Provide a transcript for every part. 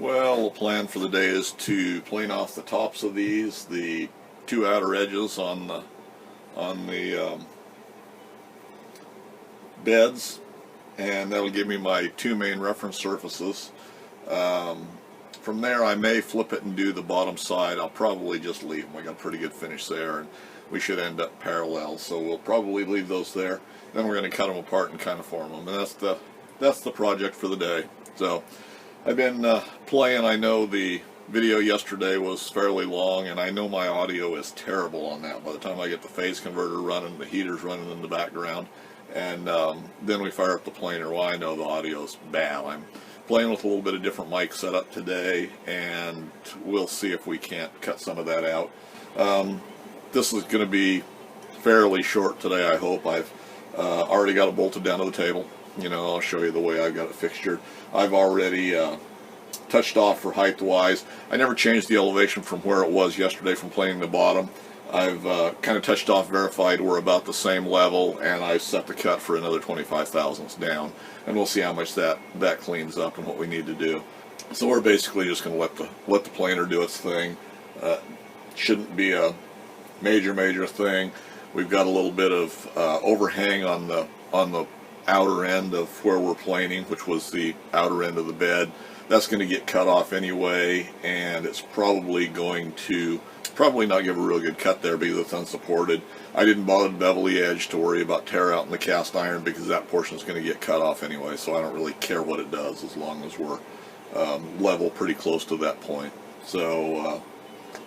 Well, the plan for the day is to plane off the tops of these, the two outer edges on the beds, and that'll give me my two main reference surfaces. From there, I may flip it and do the bottom side. I'll probably just leave them. I got a pretty good finish there, and we should end up parallel. So we'll probably leave those there. Then we're going to cut them apart and kind of form them, and that's the project for the day. So I've been playing. I know the video yesterday was fairly long, and I know my audio is terrible on that. By the time I get the phase converter running, the heater's running in the background, and then we fire up the planer, well, I know the audio's bad. I'm playing with a little bit of different mic setup today, and we'll see if we can't cut some of that out. This is going to be fairly short today, I hope. I've already got it bolted down to the table. You know, I'll show you the way I've got it fixtured. I've already touched off for height wise. I never changed the elevation from where it was yesterday from planing the bottom. I've kind of touched off, verified we're about the same level, and I set the cut for another 25 thousandths down, and we'll see how much that cleans up and what we need to do. So we're basically just going to let the planer do its thing. Shouldn't be a major thing. We've got a little bit of overhang on the outer end of where we're planing, which was the outer end of the bed. That's going to get cut off anyway, and it's probably going to not give a real good cut there because it's unsupported. I didn't bother to bevel the edge to worry about tear out in the cast iron because that portion is going to get cut off anyway, so I don't really care what it does as long as we're level pretty close to that point. So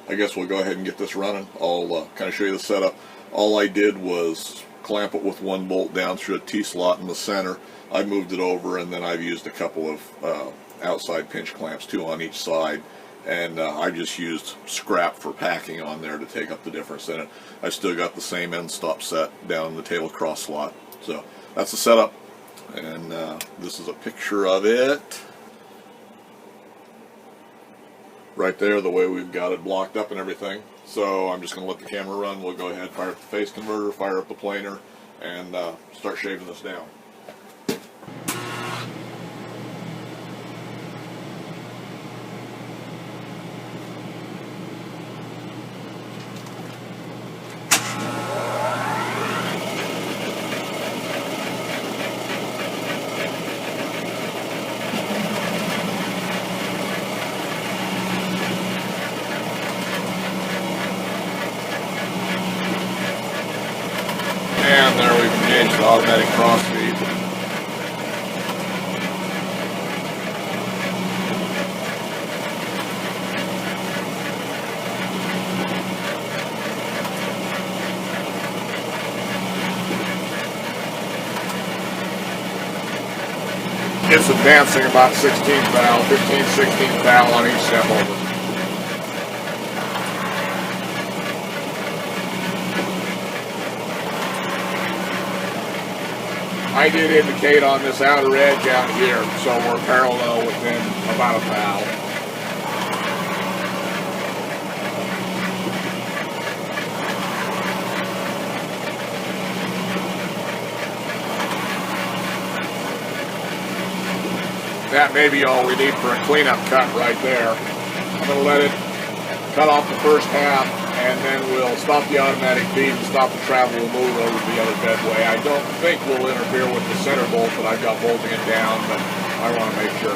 I guess we'll go ahead and get this running. I'll kind of show you the setup. All I did was clamp it with one bolt down through a T-slot in the center. I moved it over, and then I've used a couple of outside pinch clamps, two on each side, and I just used scrap for packing on there to take up the difference in it. I've still got the same end stop set down in the table cross slot. So that's the setup, and this is a picture of it right there, the way we've got it blocked up and everything. So I'm just going to let the camera run. We'll go ahead, fire up the phase converter, fire up the planer, and start shaving this down. And there we've engaged the automatic cross feed. It's advancing about 16 thou, 15, 16 thou on each step over. I did indicate on this outer edge out here, so we're parallel within about a thou. That may be all we need for a cleanup cut right there. I'm going to let it cut off the first half, and then we'll stop the automatic feed and stop the travel. We'll move over to the other bedway. I don't think we'll interfere with the center bolt that I've got bolting it down, but I want to make sure.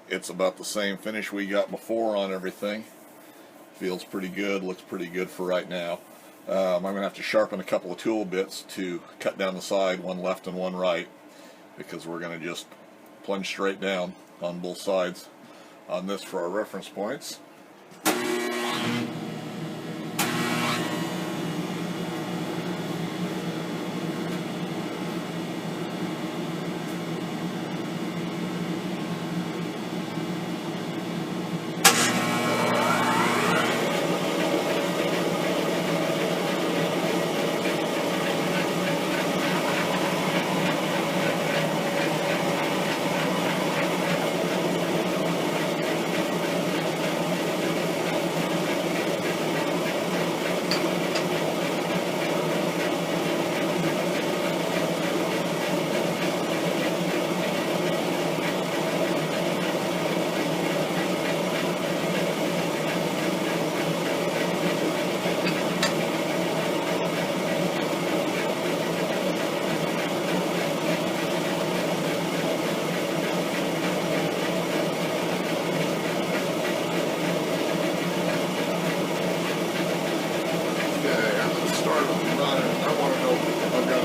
it's about the same finish we got before on everything. Feels pretty good, looks pretty good for right now. I'm going to have to sharpen a couple of tool bits to cut down the side, one left and one right, because we're going to just plunge straight down on both sides on this for our reference points.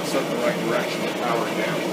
Set the right direction to power it down.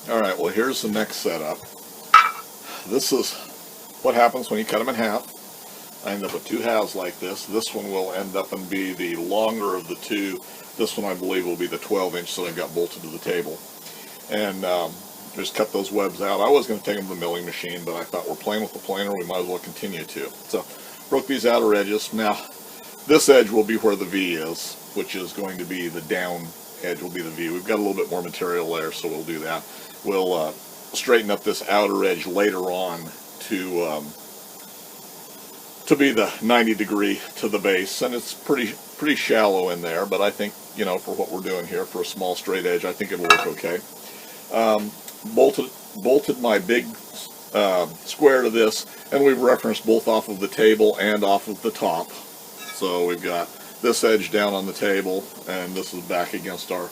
Alright, well here's the next setup. This is what happens when you cut them in half. I end up with two halves like this. This one will end up and be the longer of the two. This one I believe will be the 12-inch that I've got bolted to the table. And just cut those webs out. I was going to take them to the milling machine, but I thought we're playing with the planer, we might as well continue to. So broke these outer edges. Now this edge will be where the V is, which is going to be the down edge will be the V. We've got a little bit more material there, so we'll do that. We'll straighten up this outer edge later on to be the 90 degree to the base, and it's pretty shallow in there, but I think, you know, for what we're doing here, for a small straight edge, I think it'll work okay. Bolted my big square to this, and we've referenced both off of the table and off of the top. So we've got this edge down on the table, and this is back against our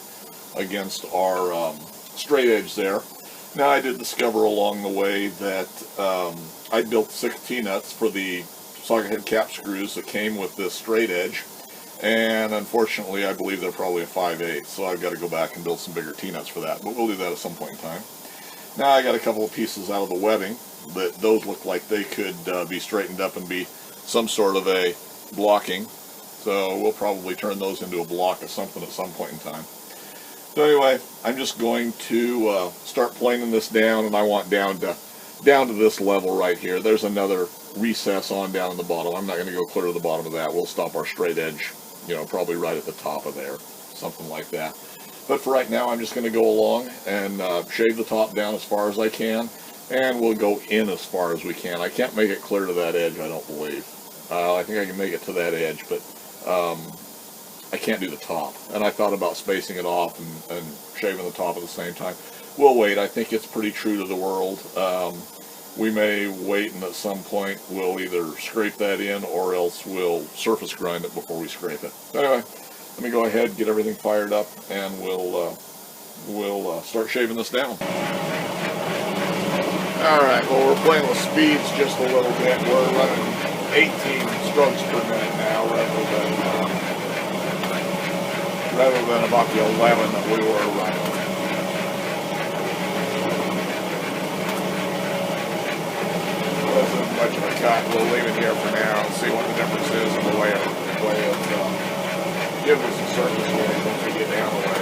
straight edge there. Now, I did discover along the way that I built 6 T-nuts for the socket head cap screws that came with this straight edge, and unfortunately I believe they're probably a 5/8, so I've got to go back and build some bigger T-nuts for that, but we'll do that at some point in time. Now I got a couple of pieces out of the webbing, but those look like they could be straightened up and be some sort of a blocking, so we'll probably turn those into a block of something at some point in time. So anyway, I'm just going to start planing this down, and I want down to this level right here. There's another recess on down in the bottom. I'm not going to go clear to the bottom of that. We'll stop our straight edge, you know, probably right at the top of there, something like that. But for right now, I'm just going to go along and shave the top down as far as I can, and we'll go in as far as we can. I can't make it clear to that edge, I don't believe. I think I can make it to that edge, but I can't do the top. And I thought about spacing it off and shaving the top at the same time. We'll wait. I think it's pretty true to the world. We may wait, and at some point we'll either scrape that in or else we'll surface grind it before we scrape it. So anyway, let me go ahead, get everything fired up, and we'll start shaving this down. Alright, well, we're playing with speeds just a little bit. We're running 18 strokes per minute now rather than about the 11 that we were running. This isn't much of a cut. We'll leave it here for now and see what the difference is in the way it gives us a surface area once we get down the way.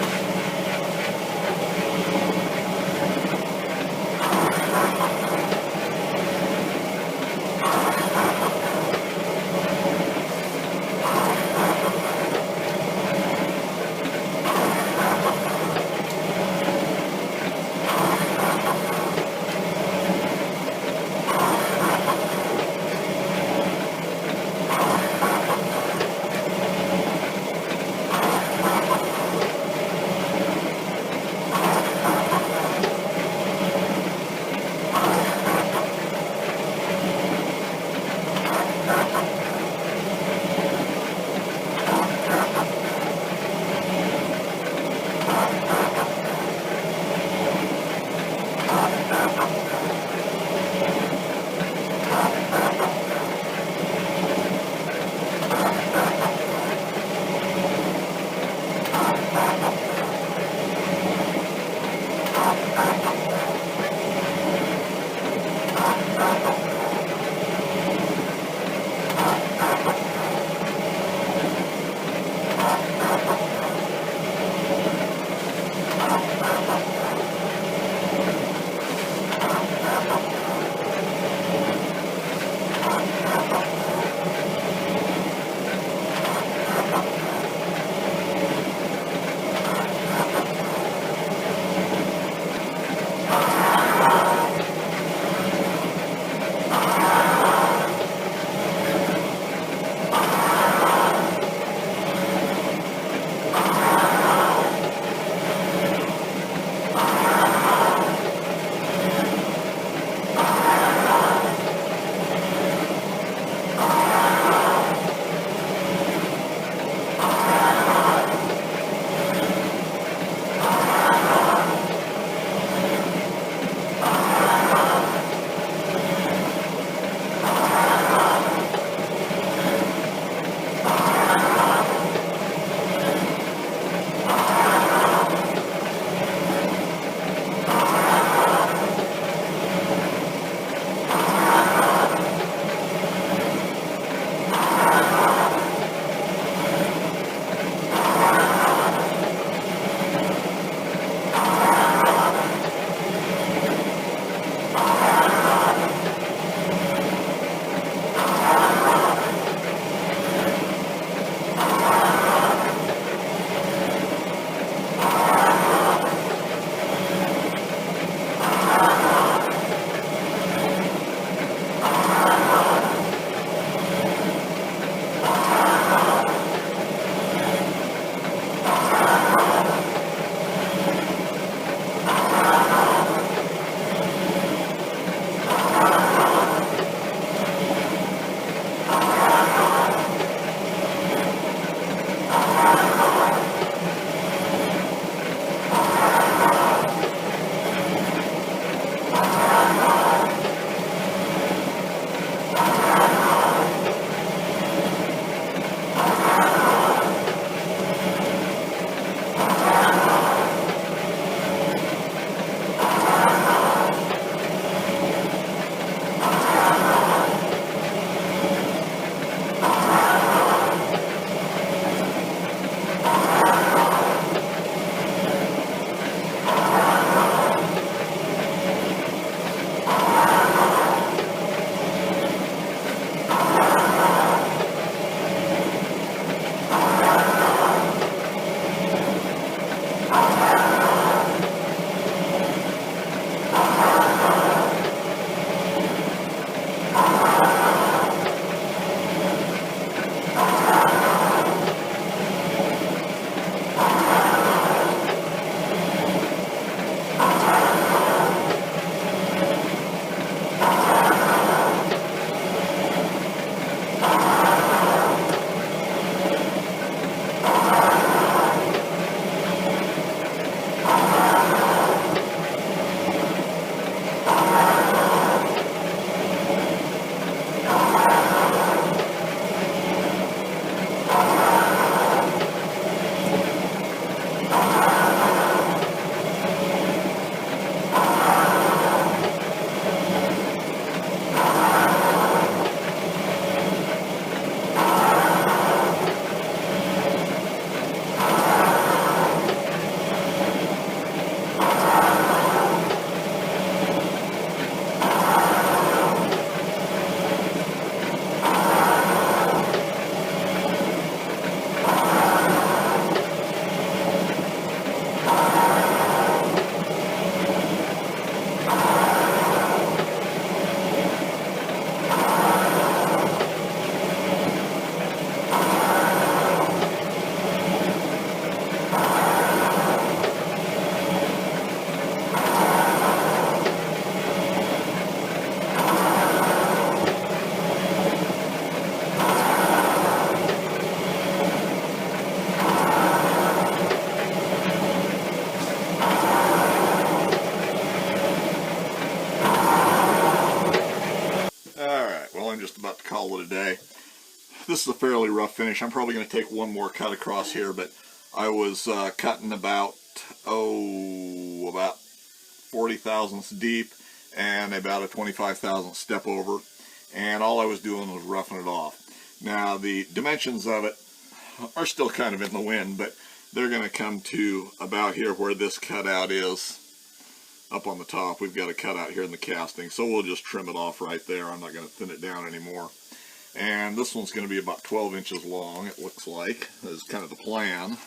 this is a fairly rough finish. I'm probably going to take one more cut across here, but I was cutting about 40 thousandths deep and about a 25 thousandth step over, and all I was doing was roughing it off. Now the dimensions of it are still kind of in the wind, but they're going to come to about here where this cutout is. Up on the top, we've got a cutout here in the casting, so we'll just trim it off right there. I'm not going to thin it down anymore. And this one's going to be about 12 inches long, it looks like. That's kind of the plan.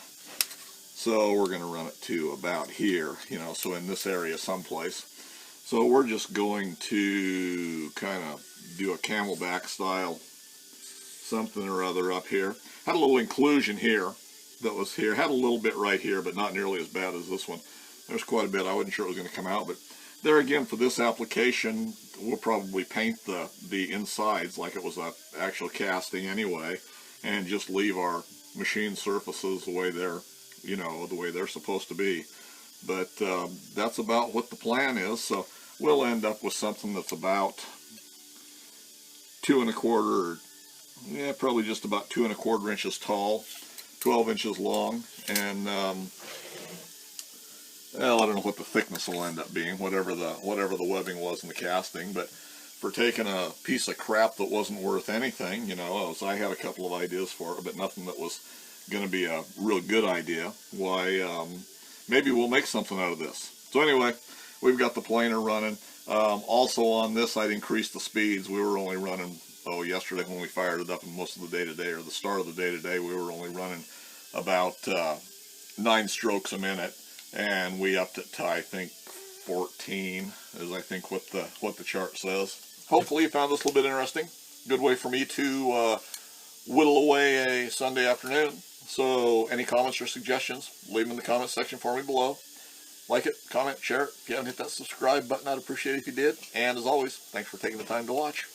So we're going to run it to about here, you know, so in this area someplace. So we're just going to kind of do a camelback style something or other up here. Had a little inclusion here that was here. Had a little bit right here, but not nearly as bad as this one. There's quite a bit. I wasn't sure it was going to come out, but there again, for this application, we'll probably paint the insides like it was an actual casting anyway, and just leave our machine surfaces the way they're, you know, the way they're supposed to be. But that's about what the plan is. So we'll end up with something that's about 2 1/4, or yeah, probably just about 2 1/4 inches tall, 12 inches long, and well, I don't know what the thickness will end up being, whatever the webbing was in the casting. But for taking a piece of crap that wasn't worth anything, you know, I had a couple of ideas for it, but nothing that was going to be a real good idea. Why, maybe we'll make something out of this. So anyway, we've got the planer running. Also on this, I'd increased the speeds. We were only running, yesterday when we fired it up, and most of the day today, or the start of the day today, we were only running about 9 strokes a minute. And we upped it to, I think, 14, is I think what the chart says. Hopefully you found this a little bit interesting. Good way for me to whittle away a Sunday afternoon. So any comments or suggestions, leave them in the comment section for me below. Like it, comment, share it. If you haven't hit that subscribe button, I'd appreciate it if you did. And as always, thanks for taking the time to watch.